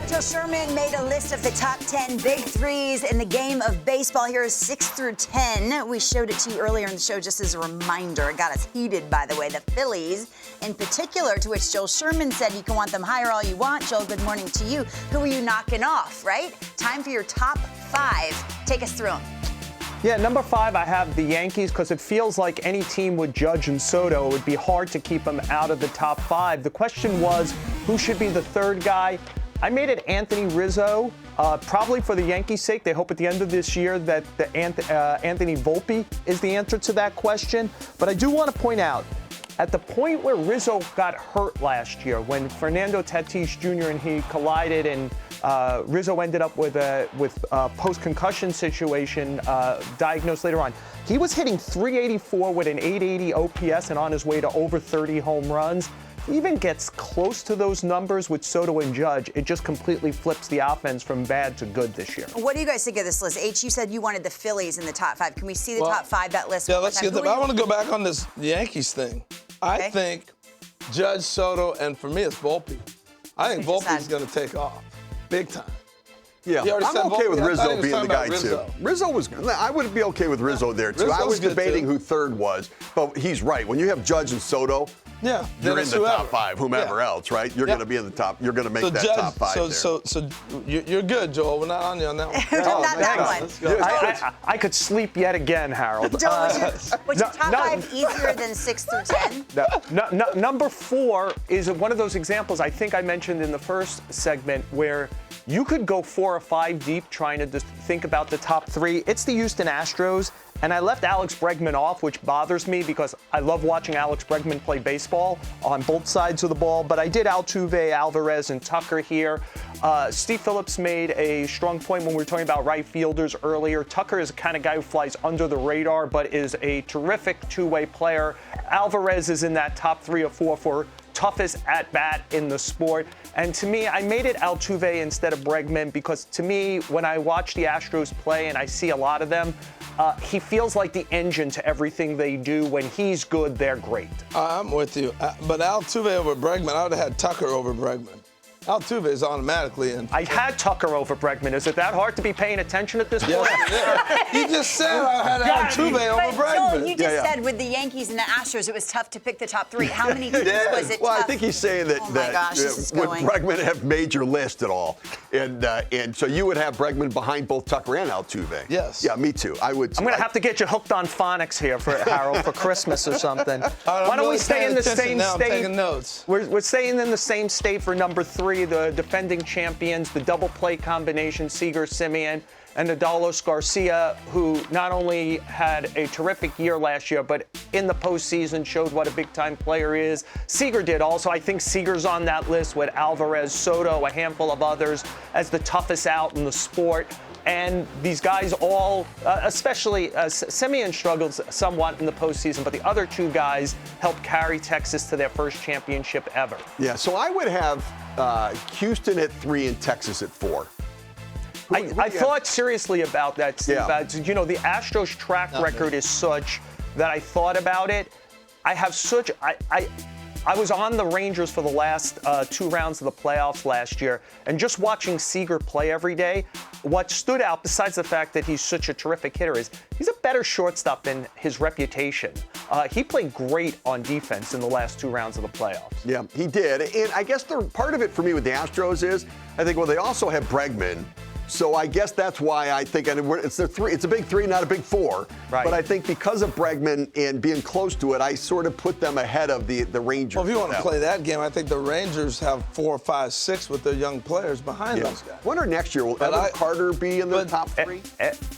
So Sherman made a list of the top 10 big threes in the game of baseball. Here is 6 through 10. We showed it to you earlier in the show just as a reminder. It got us heated, by the way. The Phillies, in particular, to which Joel Sherman said you can want them higher all you want. Joel, good morning to you. Who are you knocking off, right? Time for your top 5. Take us through them. Yeah, number 5, I have the Yankees because it feels like any team with Judge and Soto, it would be hard to keep them out of the top 5. The question was, who should be the third guy? I made it Anthony Rizzo, probably for the Yankees' sake. They hope at the end of this year that Anthony Volpe is the answer to that question. But I do want to point out, at the point where Rizzo got hurt last year, when Fernando Tatis Jr. and he collided and Rizzo ended up with a post-concussion situation diagnosed later on, he was hitting .384 with an .880 OPS and on his way to over 30 home runs. Even gets close to those numbers with Soto and Judge, it just completely flips the offense from bad to good this year. What do you guys think of this list? H, you said you wanted the Phillies in the top 5. Can we see the top 5, that list? Yeah, let's get them. I want to go back on this Yankees thing. Okay. I think Judge, Soto, and for me, it's Volpe. I think Volpe's going to take off big time. Yeah, I'm okay with Rizzo being the guy, too. Rizzo was good. I would be okay with Rizzo there, too. I was debating who third was, but he's right. When you have Judge and Soto, yeah, you're in the top 5, whomever else, right? You're going to be in the top. You're going to make that Judge, top 5 there. So you're good, Joel. We're not on you on that one. Not that one. I could sleep yet again, Harold. Joel, was your top 5 easier than 6 through 10? Number 4 is one of those examples I think I mentioned in the first segment where you could go 4 or 5 deep trying to just think about the top 3. It's the Houston Astros. And I left Alex Bregman off, which bothers me because I love watching Alex Bregman play baseball on both sides of the ball. But I did Altuve, Alvarez, and Tucker here. Steve Phillips made a strong point when we were talking about right fielders earlier. Tucker is the kind of guy who flies under the radar, but is a terrific two-way player. Alvarez is in that top 3 or 4 for toughest at-bat in the sport. And to me, I made it Altuve instead of Bregman because to me, when I watch the Astros play, and I see a lot of them, he feels like the engine to everything they do. When he's good, they're great. I'm with you. But Altuve over Bregman, I would have had Tucker over Bregman. Altuve is automatically in. I had Tucker over Bregman. Is it that hard to be paying attention at this point? Yeah. You just said I had Altuve over Bregman. Joel, you just said with the Yankees and the Astros, it was tough to pick the top 3. How many teams was it Well, tough? I think he's saying that, would Bregman have made your list at all? And so you would have Bregman behind both Tucker and Altuve? Yes. Yeah, me too. I would. I'm going to have to get you hooked on phonics here, for Harold, for Christmas or something. Why don't we stay in the same state? I'm taking notes. We're staying in the same state for number 3, the defending champions, the double play combination, Seager, Simeon, and Adalos Garcia, who not only had a terrific year last year, but in the postseason showed what a big-time player is. Seager did also. I think Seager's on that list with Alvarez, Soto, a handful of others, as the toughest out in the sport. And these guys all, especially Simeon struggles somewhat in the postseason, but the other 2 guys helped carry Texas to their first championship ever. Yeah, so I would have Houston at 3 and Texas at 4. I thought seriously about that, Steve. Yeah. You know, the Astros track record is such that I thought about it. I have such... I was on the Rangers for the last 2 rounds of the playoffs last year, and just watching Seager play every day, what stood out, besides the fact that he's such a terrific hitter, is he's a better shortstop than his reputation. He played great on defense in the last 2 rounds of the playoffs. Yeah, he did. And I guess part of it for me with the Astros is, I think, well, they also have Bregman. So I guess that's why I think it's a big 3, not a big 4. Right. But I think because of Bregman and being close to it, I sort of put them ahead of the Rangers. Well, if you want to play that game, I think the Rangers have 4, 5, 6 with their young players behind those guys. Wonder next year, will Evan Carter be in the top 3?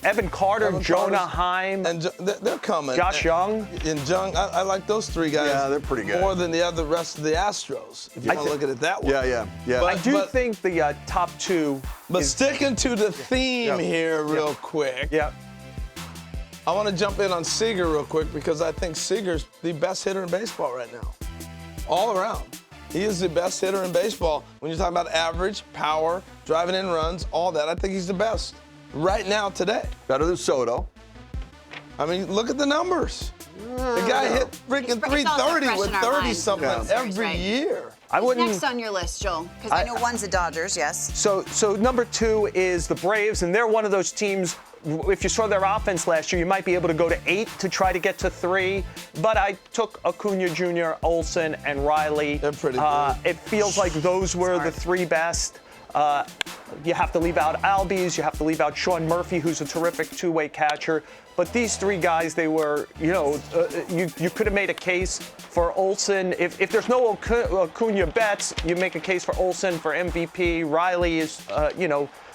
Evan Carter, Jonah Heim. And they're coming. Josh Young. And Young, I like those 3 guys. Yeah, they're pretty good. More than the rest of the Astros, if you want to look at it that way. Yeah. But I do think the top 2... But sticking to the theme here real quick. Yeah. I want to jump in on Seager real quick because I think Seager's the best hitter in baseball right now. All around. He is the best hitter in baseball. When you're talking about average, power, driving in runs, all that, I think he's the best right now today. Better than Soto. I mean, look at the numbers. The guy hit freaking 330 with 30-something every year. I wouldn't. Next on your list, Joel? Because I know one's the Dodgers, yes. So number 2 is the Braves, and they're one of those teams. If you saw their offense last year, you might be able to go to 8 to try to get to 3. But I took Acuna Jr., Olsen, and Riley. They're pretty good. It feels like those were the 3 best. You have to leave out Albies. You have to leave out Sean Murphy, who's a terrific two-way catcher. But these 3 guys, they were, you could have made a case for Olsen. If there's no Acuna bets, you make a case for Olsen for MVP. Riley is,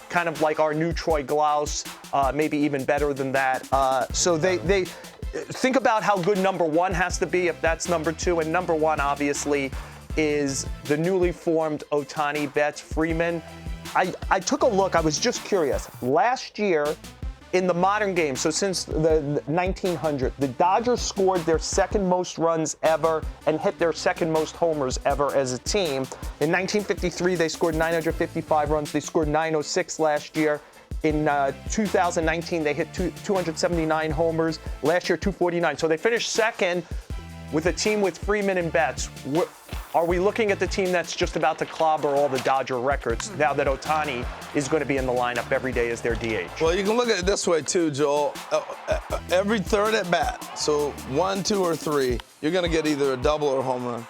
kind of like our new Troy Glaus, maybe even better than that. So they think about how good number 1 has to be if that's number 2. And number 1, obviously, is the newly formed Ohtani, Betts, Freeman. I took a look. I was just curious. Last year, in the modern game, so since the 1900, the Dodgers scored their second most runs ever and hit their second most homers ever as a team. In 1953, they scored 955 runs. They scored 906 last year. In 2019, they hit 279 homers. Last year, 249. So they finished second with a team with Freeman and Betts. Are we looking at the team that's just about to clobber all the Dodger records now that Ohtani is going to be in the lineup every day as their DH? Well, you can look at it this way too, Joel. Every third at bat, so 1, 2, or 3, you're going to get either a double or a home run.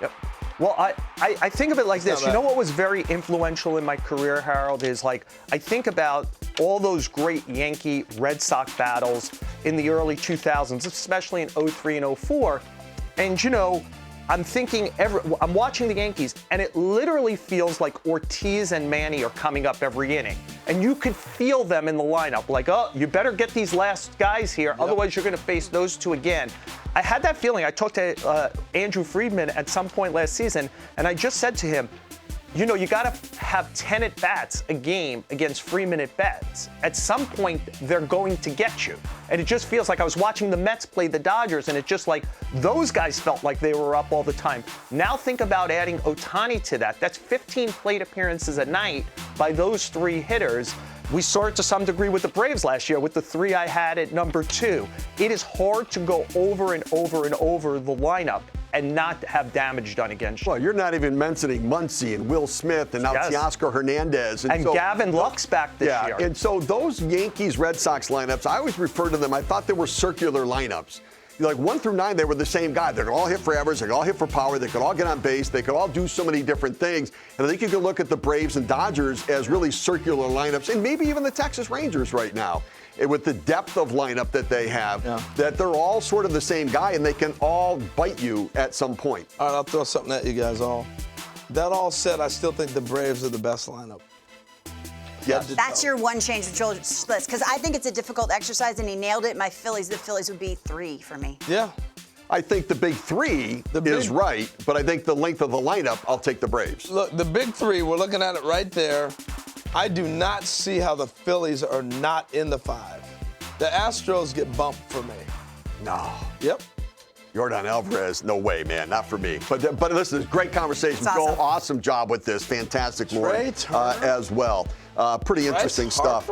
Yep. Well, I think of it like this. You know what was very influential in my career, Harold, is I think about all those great Yankee Red Sox battles in the early 2000s, especially in 03 and 04. And, I'm thinking, I'm watching the Yankees, and it literally feels like Ortiz and Manny are coming up every inning. And you could feel them in the lineup, like, oh, you better get these last guys here, otherwise you're going to face those 2 again. I had that feeling. I talked to Andrew Friedman at some point last season, and I just said to him, you got to have 10 at-bats a game against Freeman at-bats. At some point, they're going to get you. And it just feels like I was watching the Mets play the Dodgers, and it's just like those guys felt like they were up all the time. Now think about adding Ohtani to that. That's 15 plate appearances a night by those 3 hitters. We saw it to some degree with the Braves last year with the 3 I had at number 2. It is hard to go over and over and over the lineup and not have damage done against you. Well, you're not even mentioning Muncy and Will Smith and now Teoscar Hernandez. And so, Gavin Lux back this year. And so those Yankees-Red Sox lineups, I always refer to them, I thought they were circular lineups. Like 1 through 9, they were the same guy. They could all hit for average, they could all hit for power, they could all get on base, they could all do so many different things. And I think you can look at the Braves and Dodgers as really circular lineups, and maybe even the Texas Rangers right now, with the depth of lineup that they have, that they're all sort of the same guy, and they can all bite you at some point. All right, I'll throw something at you guys all. That all said, I still think the Braves are the best lineup. Yes. That's your one change that Joel lists, because I think it's a difficult exercise, and he nailed it. The Phillies would be 3 for me. Yeah. I think the big 3 is right, but I think the length of the lineup, I'll take the Braves. Look, the big 3, we're looking at it right there. I do not see how the Phillies are not in the 5. The Astros get bumped for me. No. Yep. Jordan Alvarez, no way, man, not for me. But listen, great conversation. Joel, awesome job with this. Fantastic, Lord, as well. Pretty interesting stuff.